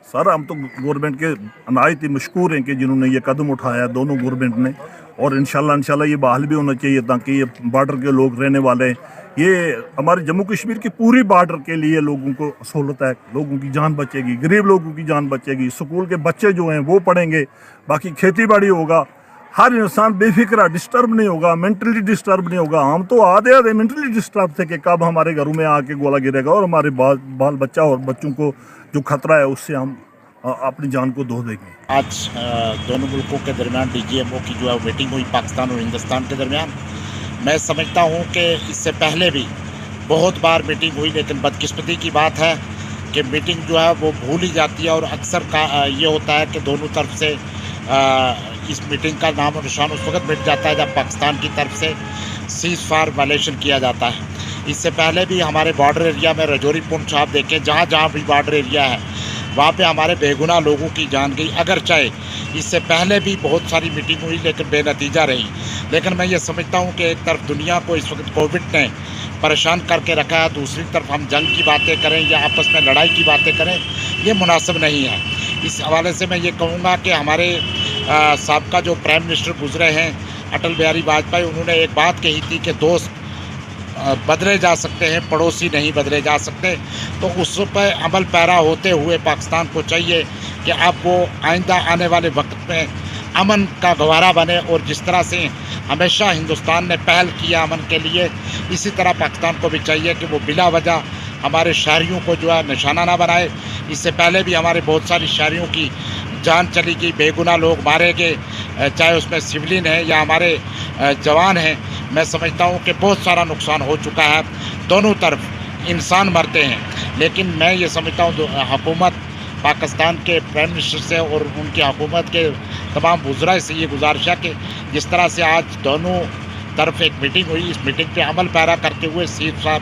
Sir हम तो government के अनायत ही मशकूर हैं कि जिन्होंने ये कदम उठाया दोनों गवर्नमेंट ने, और इंशाल्लाह ये बहाल भी होना चाहिए ताकि ये बॉर्डर के लोग रहने वाले हैं, ये हमारे जम्मू कश्मीर की पूरी बॉर्डर के लिए लोगों को सहूलत है, लोगों की जान बचेगी, गरीब लोगों की जान बचेगी, स्कूल के बच्चे जो हैं वो पढ़ेंगे, बाकी खेती बाड़ी होगा, हर इंसान बेफिक्र डिस्टर्ब नहीं होगा, मेंटली डिस्टर्ब नहीं होगा। हम तो आधे मेंटली डिस्टर्ब थे कि कब हमारे घरों में आके गोला गिरेगा और हमारे बाल बच्चा और बच्चों को जो खतरा है उससे हम अपनी जान को धो देंगे। आज दोनों मुल्कों के दरमियान DGMO की जो है मीटिंग हुई पाकिस्तान और हिंदुस्तान के दरमियान। मैं समझता हूँ कि इससे पहले भी बहुत बार मीटिंग हुई, लेकिन बदकिस्मती की बात है कि मीटिंग जो है वो भूल ही जाती है, और अक्सर का ये होता है कि दोनों तरफ से इस मीटिंग का नाम और निशान उस वक्त मिट जाता है जब पाकिस्तान की तरफ से सीज़ फायर वायलेशन किया जाता है। इससे पहले भी हमारे बॉर्डर एरिया में रजौरी पुंछ आप देखें, जहाँ जहाँ भी बॉर्डर एरिया है वहाँ पे हमारे बेगुनाह लोगों की जान गई। अगर चाहे इससे पहले भी बहुत सारी मीटिंग हुई लेकिन बेनतीजा रही। लेकिन मैं ये समझता हूँ कि एक तरफ दुनिया को इस वक्त कोविड ने परेशान करके रखा है, दूसरी तरफ हम जंग की बातें करें या आपस में लड़ाई की बातें करें, ये मुनासिब नहीं है। इस हवाले से मैं ये कहूँगा कि हमारे साबका जो प्राइम मिनिस्टर गुजरे हैं अटल बिहारी वाजपेयी, उन्होंने एक बात कही थी कि दोस्त बदले जा सकते हैं, पड़ोसी नहीं बदले जा सकते। तो उस पर अमल पैरा होते हुए पाकिस्तान को चाहिए कि अब वो आइंदा आने वाले वक्त में अमन का गवारा बने, और जिस तरह से हमेशा हिंदुस्तान ने पहल किया अमन के लिए, इसी तरह पाकिस्तान को भी चाहिए कि वो बिला वजह हमारे शहरियों को जो है निशाना ना बनाए। इससे पहले भी हमारे बहुत सारी शहरियों की जान चली गई, बेगुनाह लोग मारे गए, चाहे उसमें सिविलियन है या हमारे जवान हैं। मैं समझता हूँ कि बहुत सारा नुकसान हो चुका है, दोनों तरफ इंसान मरते हैं। लेकिन मैं ये समझता हूँ हुकूमत पाकिस्तान के प्राइम मिनिस्टर से और उनकी हुकूमत के तमाम वज़रा से ये गुजारिश है कि जिस तरह से आज दोनों तरफ एक मीटिंग हुई, इस मीटिंग पे अमल पैरा करते हुए सीज़ फायर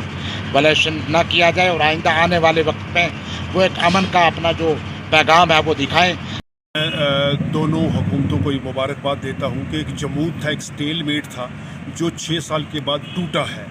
वायलेशन ना किया जाए, और आइंदा आने वाले वक्त में वो एक अमन का अपना जो पैगाम है वो दिखाएं। मैं दोनों हुकूमतों को ये मुबारकबाद देता हूँ कि एक जमूद था, एक स्टेलमेट था जो 6 साल के बाद टूटा है,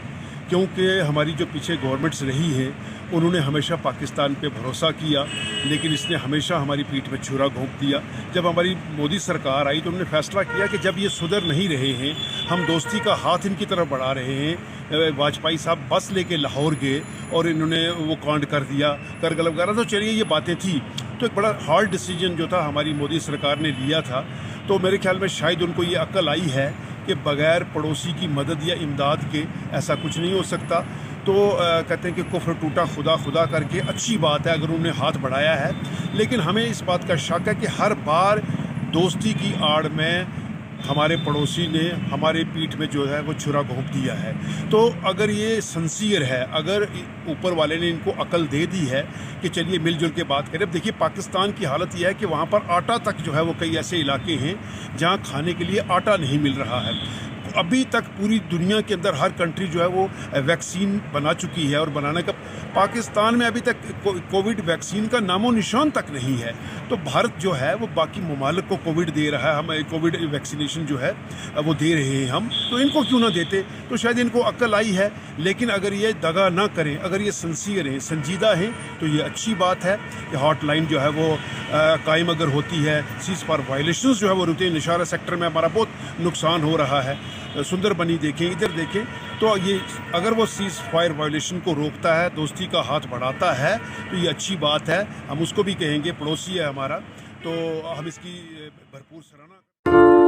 क्योंकि हमारी जो पीछे गवर्नमेंट्स रही हैं उन्होंने हमेशा पाकिस्तान पे भरोसा किया, लेकिन इसने हमेशा हमारी पीठ में छुरा घोंप दिया। जब हमारी मोदी सरकार आई तो उन्होंने फैसला किया कि जब ये सुधर नहीं रहे हैं, हम दोस्ती का हाथ इनकी तरफ बढ़ा रहे हैं। वाजपेयी साहब बस लेके लाहौर गए और इन्होंने वो कांड कर दिया, करगिल वगैरह, तो चलिए ये बातें थी। तो एक बड़ा हार्ड डिसीजन जो था हमारी मोदी सरकार ने लिया था। तो मेरे ख्याल में शायद उनको ये अक्ल आई है कि बग़ैर पड़ोसी की मदद या इमदाद के ऐसा कुछ नहीं हो सकता। तो कहते हैं कि कुफ्र टूटा खुदा खुदा करके, अच्छी बात है अगर उन्होंने हाथ बढ़ाया है, लेकिन हमें इस बात का शक है कि हर बार दोस्ती की आड़ में हमारे पड़ोसी ने हमारे पीठ में जो है वो छुरा घोंप दिया है। तो अगर ये सिंसियर है, अगर ऊपर वाले ने इनको अकल दे दी है कि चलिए मिलजुल के बात करें। अब देखिए पाकिस्तान की हालत यह है कि वहाँ पर आटा तक जो है वो कई ऐसे इलाके हैं जहाँ खाने के लिए आटा नहीं मिल रहा है। अभी तक पूरी दुनिया के अंदर हर कंट्री जो है वो वैक्सीन बना चुकी है, और बनाने का पाकिस्तान में अभी तक कोविड वैक्सीन का नामो निशान तक नहीं है। तो भारत जो है वो बाकी ममालिक को कोविड दे रहा है, हम कोविड वैक्सीनेशन जो है वो दे रहे हैं हम, तो इनको क्यों ना देते। तो शायद इनको अक्ल आई है, लेकिन अगर ये दगा ना करें, अगर ये सिंसियर हैं, संजीदा हैं, तो ये अच्छी बात है कि हॉटलाइन जो है वो कायम अगर होती है, सीज़ फायर वायलेशंस जो है वो रुकते हैं। निशारा सेक्टर में हमारा बहुत नुकसान हो रहा है, सुंदर बनी देखें, इधर देखें, तो ये अगर वो सीज़ फायर वायलेशन को रोकता है, दोस्ती का हाथ बढ़ाता है, तो ये अच्छी बात है। हम उसको भी कहेंगे, पड़ोसी है हमारा, तो हम इसकी भरपूर सराहना